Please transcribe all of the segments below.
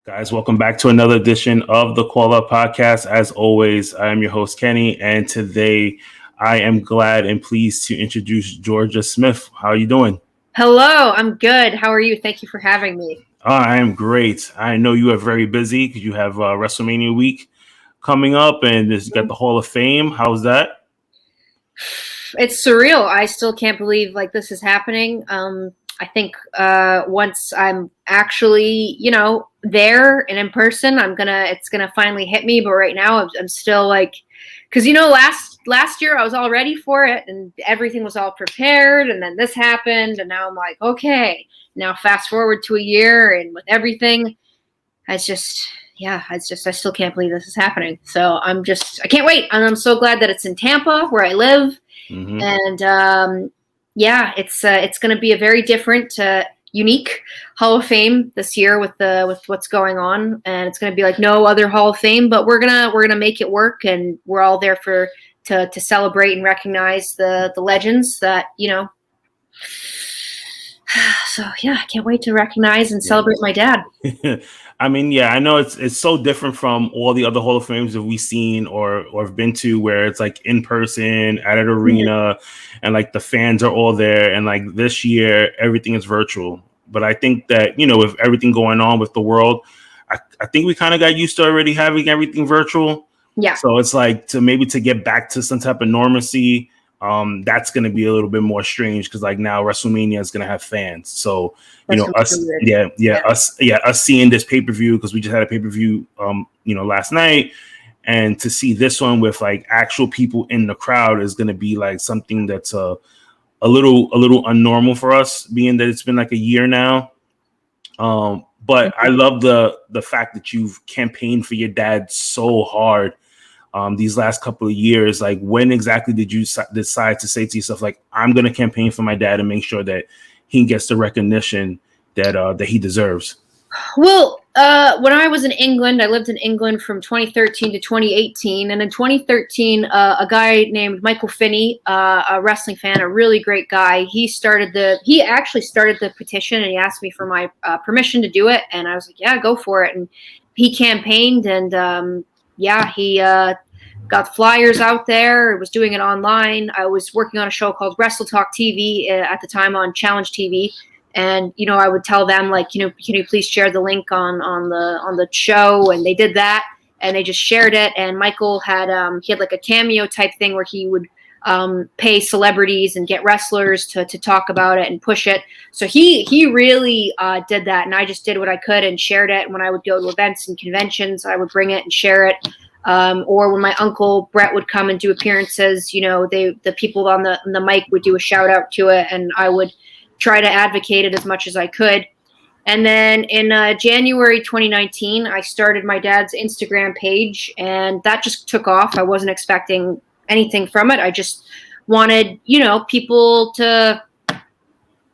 Guys, welcome back to another edition of the Call Up Podcast. As always, I am your host, Kenny, and today I am glad and pleased to introduce Georgia Smith. How are you doing? Hello, I'm good. How are you? Thank you for having me. I am great. I know you are very busy because you have WrestleMania week coming up and you got the Hall of Fame. How's that? It's surreal. I still can't believe this is happening. I think once I'm actually, there and in person, it's gonna finally hit me. But right now, I'm still because last year I was all ready for it and everything was all prepared, and then this happened, and now I'm like, okay, now fast forward to a year, and with everything, it's just. Yeah, I still can't believe this is happening. So I can't wait. And I'm so glad that it's in Tampa where I live. Mm-hmm. And it's going to be a very different, unique Hall of Fame this year with what's going on, and it's going to be like no other Hall of Fame. But we're gonna make it work, and we're all there to celebrate and recognize the legends that. So yeah, I can't wait to recognize and celebrate my dad. I mean, I know it's so different from all the other Hall of Fames that we've seen or have been to, where it's like in person at an arena, and like the fans are all there. And like this year, everything is virtual. But I think that with everything going on with the world, I think we kind of got used to already having everything virtual. Yeah. So it's like to get back to some type of normalcy. That's going to be a little bit more strange because like now WrestleMania is going to have fans. So, us seeing this pay-per-view, because we just had a pay-per-view, last night, and to see this one with like actual people in the crowd is going to be like something that's a little unnormal for us, being that it's been like a year now. But I love the fact that you've campaigned for your dad so hard. These last couple of years, like when exactly did you decide to say to yourself, like, I'm going to campaign for my dad and make sure that he gets the recognition that he deserves? Well, when I was in England, I lived in England from 2013 to 2018. And in 2013, a guy named Michael Finney, a wrestling fan, a really great guy, he actually started the petition, and he asked me for my permission to do it. And I was like, yeah, go for it. And he campaigned, and he got flyers out there. I was doing it online. I was working on a show called Wrestle Talk TV at the time on Challenge TV. And, I would tell them, like, can you please share the link on the show? And they did that, and they just shared it. And Michael had he had like a cameo type thing where he would pay celebrities and get wrestlers to talk about it and push it. So he really did that. And I just did what I could and shared it. And when I would go to events and conventions, I would bring it and share it. Or when my uncle Brett would come and do appearances, the people on the mic would do a shout out to it, and I would try to advocate it as much as I could. And then in January 2019, I started my dad's Instagram page, and that just took off. I wasn't expecting anything from it. I just wanted, people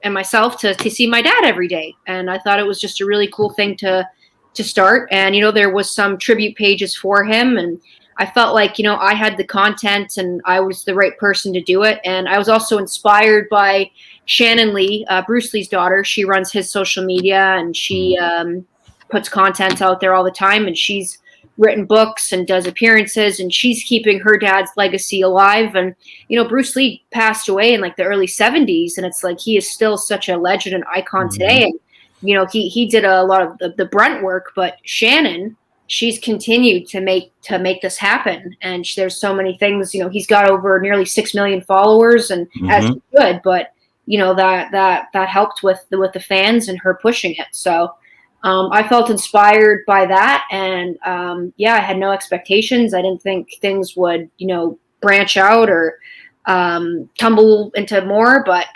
and myself to see my dad every day. And I thought it was just a really cool thing to start. And, there was some tribute pages for him, and I felt like, I had the content and I was the right person to do it. And I was also inspired by Shannon Lee, Bruce Lee's daughter. She runs his social media, and she puts content out there all the time. And she's written books and does appearances, and she's keeping her dad's legacy alive. And, Bruce Lee passed away in like the early 70s. And it's like he is still such a legend and icon today. And, he did a lot of the brunt work, but Shannon, she's continued to make this happen. And there's so many things, he's got over nearly 6 million followers, and as he should, but that helped with the fans and her pushing it. So I felt inspired by that. And I had no expectations. I didn't think things would, branch out or tumble into more, but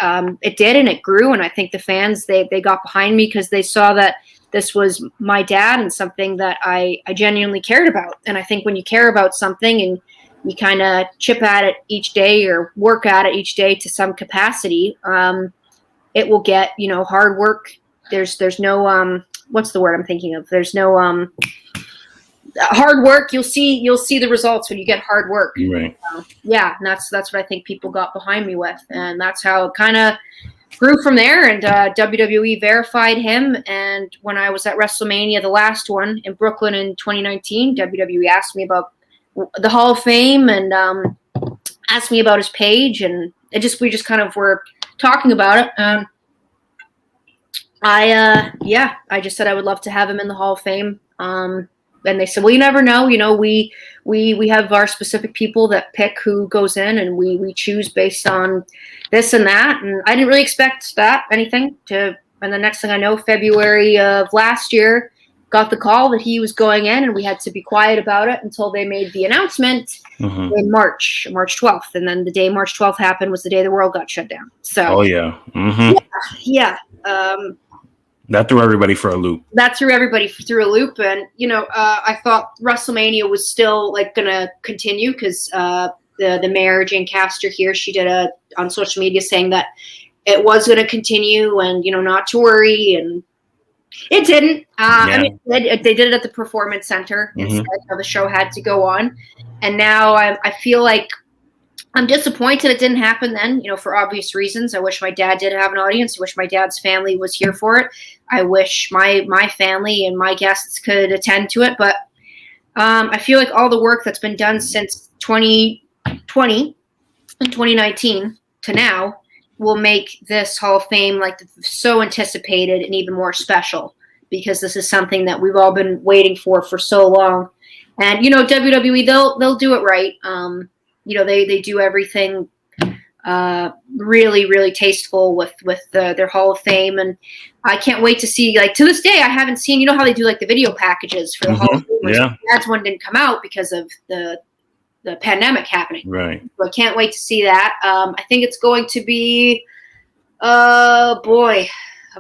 it did, and it grew. And I think the fans, they got behind me because they saw that this was my dad and something that I genuinely cared about. And I think when you care about something and you kind of chip at it each day or work at it each day to some capacity, it will get, hard work. There's no, what's the word I'm thinking of? There's no, hard work. You'll see the results when you get hard work. Right. And that's what I think people got behind me with. And that's how it kind of grew from there, and WWE verified him. And when I was at WrestleMania, the last one in Brooklyn in 2019, WWE asked me about the Hall of Fame and asked me about his page, and we just kind of were talking about it. I just said I would love to have him in the Hall of Fame. And they said, well, you never know. We have our specific people that pick who goes in, and we choose based on this and that. And I didn't really expect anything. And the next thing I know, February of last year, got the call that he was going in, and we had to be quiet about it until they made the announcement in March 12th. And then the day March 12th happened was the day the world got shut down. So, yeah. That threw everybody for a loop. And, I thought WrestleMania was still going to continue because the mayor, Jane Castor here, she did on social media saying that it was going to continue and, not to worry. And it didn't. I mean, they did it at the Performance Center instead. The show had to go on. And now I feel like I'm disappointed it didn't happen then, for obvious reasons. I wish my dad did have an audience. I wish my dad's family was here for it. I wish my family and my guests could attend to it. But I feel like all the work that's been done since 2020 and 2019 to now will make this Hall of Fame so anticipated and even more special, because this is something that we've all been waiting for so long. And, WWE, they'll do it right. They do everything really, really tasteful with their Hall of Fame. And I can't wait to see, to this day, I haven't seen, how they do the video packages for the Hall of Fame. Yeah. That's one didn't come out because of the pandemic happening. Right. So I can't wait to see that. I think it's going to be, a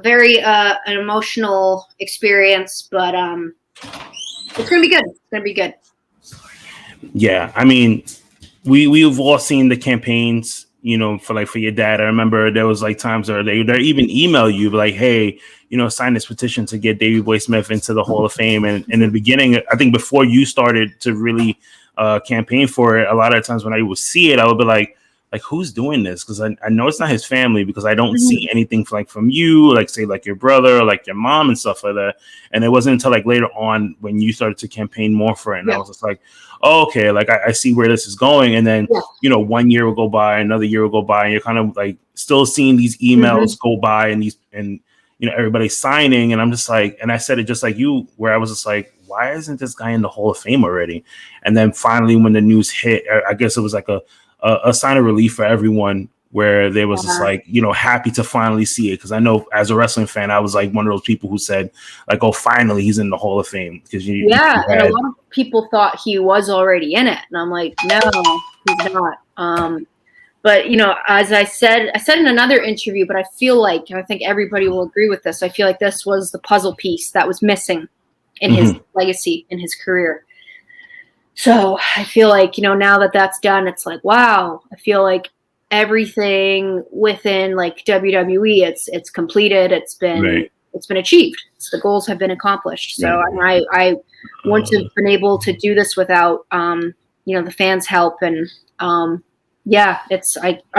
very an emotional experience, but it's going to be good. It's going to be good. Yeah. I mean, we've all seen the campaigns, for your dad. I remember there was times where they even email you hey, sign this petition to get Davey Boy Smith into the Hall of Fame. And in the beginning, I think before you started to really campaign for it, a lot of times when I would see it, I would be like who's doing this? Because I know it's not his family, because I don't see anything from you, say your brother or your mom and stuff like that. And it wasn't until later on when you started to campaign more for it, and I was just okay, I see where this is going. And then 1 year will go by, another year will go by, and you're kind of still seeing these emails go by and everybody signing, and I'm just and I said it just like you, where I was just why isn't this guy in the Hall of Fame already? And then finally when the news hit, I guess it was a sign of relief for everyone, where they was just happy to finally see it. Because I know as a wrestling fan, I was one of those people who said oh, finally he's in the Hall of Fame. Because and a lot of people thought he was already in it, and I'm no, he's not. But as I said in another interview, but I feel and I think everybody will agree with this, I feel this was the puzzle piece that was missing in his legacy, in his career. So I feel now that that's done, it's wow. I feel everything within WWE, it's completed. It's been achieved. The goals have been accomplished. So I wouldn't have been able to do this without the fans' help. And I'm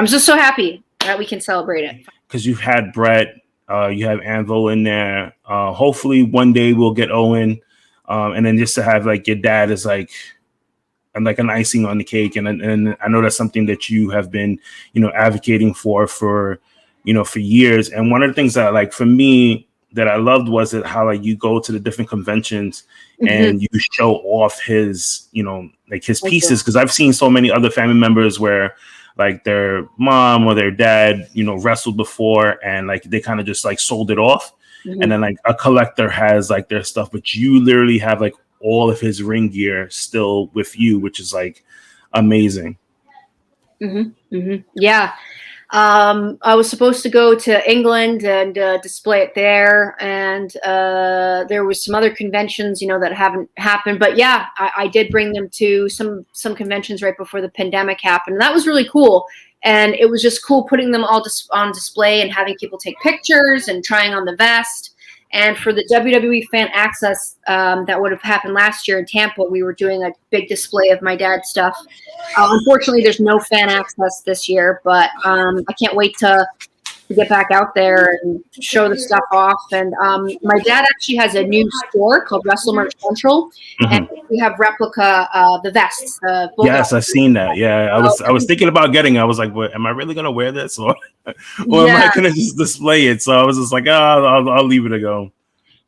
just so happy that we can celebrate it. Because you've had Brett, you have Anvil in there. Hopefully one day we'll get Owen, and then just to have your dad is and an icing on the cake. And I know that's something that you have been, advocating for years. And one of the things that for me that I loved was how you go to the different conventions and you show off his, his pieces. Cause I've seen so many other family members where their mom or their dad, wrestled before and they kind of just sold it off. And then a collector has their stuff, but you literally have all of his ring gear still with you, which is amazing. Yeah. I was supposed to go to England and display it there, and there was some other conventions, that haven't happened. But yeah, I did bring them to some conventions right before the pandemic happened. And that was really cool. And it was just cool putting them all on display and having people take pictures and trying on the vest. And for the WWE Fan Access that would have happened last year in Tampa, we were doing a big display of my dad's stuff. Unfortunately, there's no fan access this year, but I can't wait to to get back out there and show the stuff off. And my dad actually has a new store called Wrestle Merch Central, and we have replica the vests. Yes, I've seen that. Yeah, I was thinking about getting it. I was like, "What? Am I really gonna wear this, or am I gonna just display it?" So I was just like, "Oh, I'll leave it to go."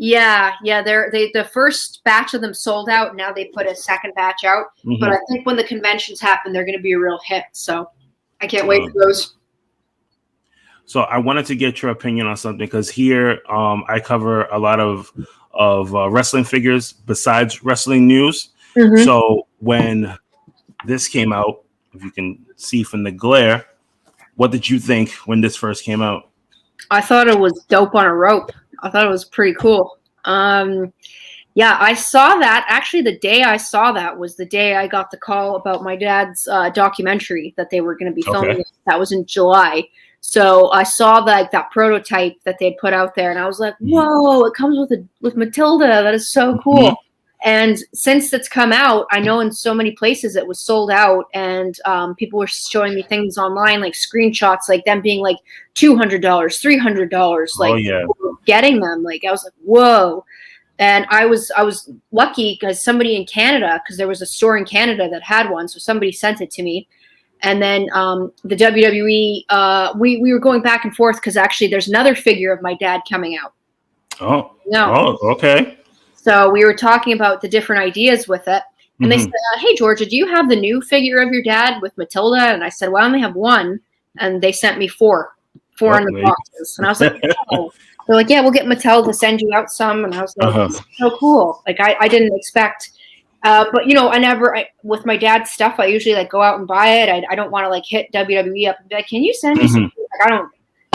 Yeah. The first batch of them sold out. Now they put a second batch out. But I think when the conventions happen, they're going to be a real hit. So I can't wait for those. So I wanted to get your opinion on something, because here I cover a lot of wrestling figures besides wrestling news. So when this came out, if you can see from the glare, what did you think when this first came out? I thought it was dope on a rope. I thought it was pretty cool. Yeah, I saw that. Actually, the day I saw that was the day I got the call about my dad's documentary that they were going to be filming. That was in July. So I saw that prototype that they put out there, and I was like, "Whoa! It comes with Matilda. That is so cool." And since it's come out, I know in so many places it was sold out, and people were showing me things online, like screenshots, like them being like $200, $300, like getting them. Like I was like, "Whoa!" And I was lucky because somebody in Canada, because there was a store in Canada that had one, so somebody sent it to me. And then the WWE, we were going back and forth because actually there's another figure of my dad coming out. Oh, okay. So we were talking about the different ideas with it. And they said, "Hey, Georgia, do you have the new figure of your dad with Matilda?" And I said, "Well, I only have one." And they sent me four in the boxes. And I was like, "Oh." They're like, "Yeah, we'll get Mattel to send you out some." And I was like, "This is so cool." Like I didn't expect. But with my dad's stuff, I usually like go out and buy it. I don't want to like hit WWE up and be like, "Can you send me something?" Like, I don't.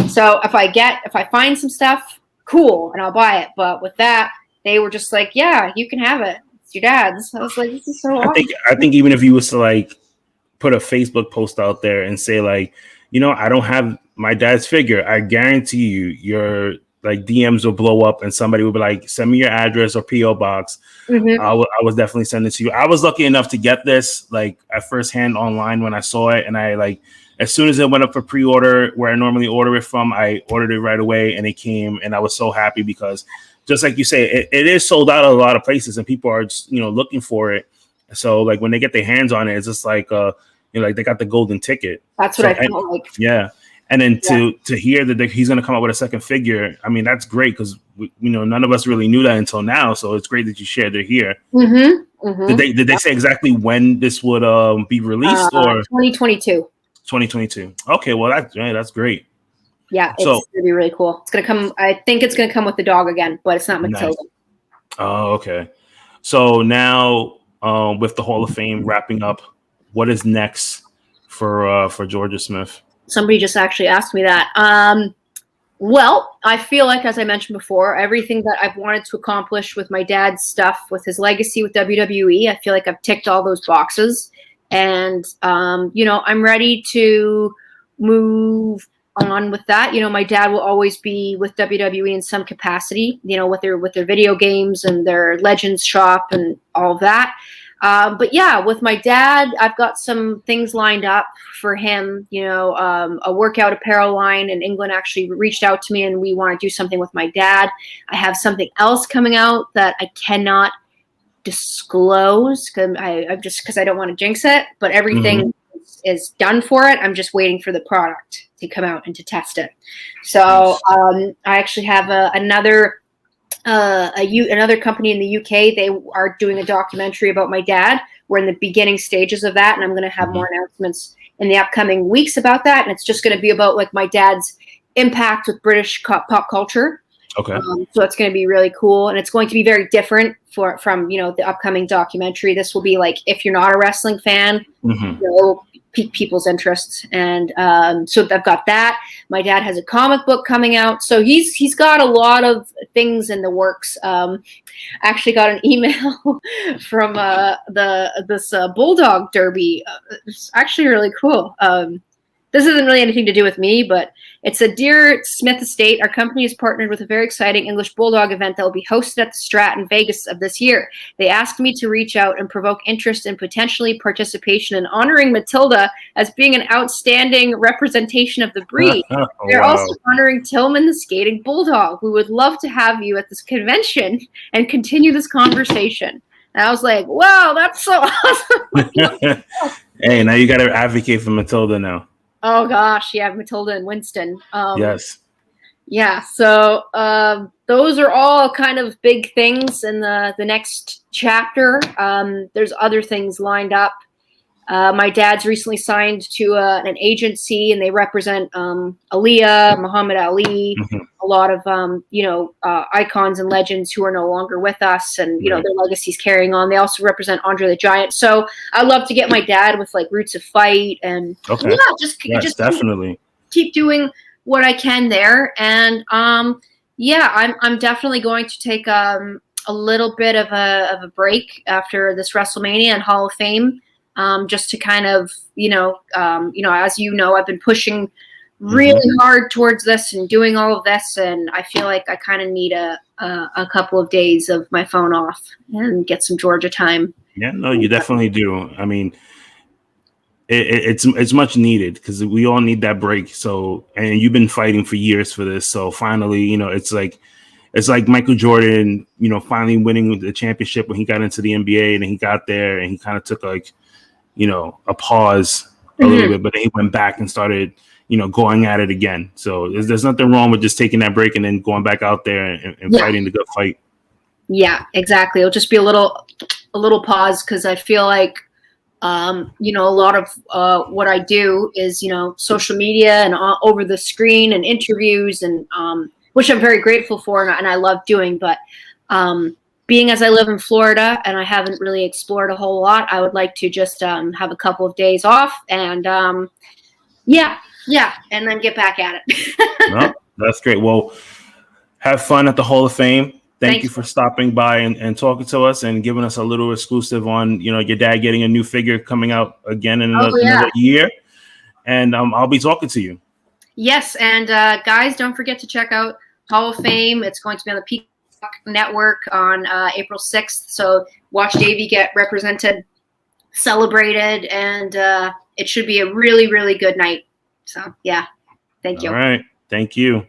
So if I find some stuff, cool, and I'll buy it. But with that, they were just like, "Yeah, you can have it. It's your dad's." I was like, "This is so awesome." I think even if you was to like put a Facebook post out there and say like, I don't have my dad's figure, I guarantee you your like DMs will blow up and somebody will be like, "Send me your address or PO box." I was definitely sending it to you. I was lucky enough to get this like at first hand online when I saw it, and I like as soon as it went up for pre-order where I normally order it from, I ordered it right away and it came, and I was so happy because just like you say, it is sold out at a lot of places and people are just, looking for it. So like when they get their hands on it, it's just like like they got the golden ticket. That's what I felt like. Yeah. And then to hear that he's going to come up with a second figure, I mean, that's great because, none of us really knew that until now. So it's great that you shared it here. Did they say exactly when this would be released? Or 2022. 2022. Okay, well, that's great. Yeah, it's going to be really cool. It's going to come. I think it's going to come with the dog again, but it's not Matilda. Nice. Oh, okay. So now with the Hall of Fame wrapping up, what is next for Georgia Smith? Somebody just actually asked me that. Well, I feel like, as I mentioned before, everything that I've wanted to accomplish with my dad's stuff, with his legacy with WWE, I feel like I've ticked all those boxes. And, I'm ready to move on with that. My dad will always be with WWE in some capacity, with their video games and their Legends shop and all of that. But yeah, with my dad, I've got some things lined up for him. A workout apparel line in England actually reached out to me, and we want to do something with my dad. I have something else coming out that I cannot disclose because I don't want to jinx it. But everything is done for it. I'm just waiting for the product to come out and to test it. So I actually have another company in the UK. They are doing a documentary about my dad. We're in the beginning stages of that, and I'm going to have more announcements in the upcoming weeks about that. And it's just going to be about like my dad's impact with British pop culture. Okay. So it's going to be really cool, and it's going to be very different from the upcoming documentary. This will be like if you're not a wrestling fan, pique people's interests, and so I've got that. My dad has a comic book coming out, so he's got a lot of things in the works. Actually got an email from this Bulldog Derby. It's actually really cool. this isn't really anything to do with me, but it's a Dear Smith Estate. Our company has partnered with a very exciting English Bulldog event that will be hosted at the Strat in Vegas of this year. They asked me to reach out and provoke interest and potentially participation in honoring Matilda as being an outstanding representation of the breed. They're also honoring Tillman the Skating Bulldog. We would love to have you at this convention and continue this conversation. And I was like, wow, that's so awesome. Hey, now you got to advocate for Matilda now. Oh, gosh. Yeah, Matilda and Winston. Yes. Yeah, so those are all kind of big things in the next chapter. There's other things lined up. My dad's recently signed to an agency, and they represent Aaliyah, Muhammad Ali, a lot of icons and legends who are no longer with us, and their legacy's carrying on. They also represent Andre the Giant. So I love to get my dad with like Roots of Fight, and just definitely keep doing what I can there. And I'm definitely going to take a little bit of a break after this WrestleMania and Hall of Fame. Just to kind of, as you know, I've been pushing really hard towards this and doing all of this, and I feel like I kind of need a couple of days of my phone off and get some Georgia time. Yeah, no, you definitely do. I mean, it's much needed because we all need that break. So, and you've been fighting for years for this. So finally, it's like Michael Jordan, finally winning the championship when he got into the NBA, and he got there and he kind of took like, a pause a little bit, but then he went back and started, going at it again. So there's nothing wrong with just taking that break and then going back out there and fighting the good fight. Yeah, exactly. It'll just be a little pause because I feel like, a lot of what I do is, social media and over the screen and interviews and which I'm very grateful for and I love doing, but being as I live in Florida and I haven't really explored a whole lot, I would like to just have a couple of days off and and then get back at it. No, that's great. Well, have fun at the Hall of Fame. Thank you for stopping by and talking to us and giving us a little exclusive on, your dad getting a new figure coming out again in another year. And I'll be talking to you. Yes. And guys, don't forget to check out Hall of Fame. It's going to be on the Peacock Network on April 6th. So watch Davey get represented, celebrated, and it should be a really, really good night. So, yeah. Thank you. All right. Thank you.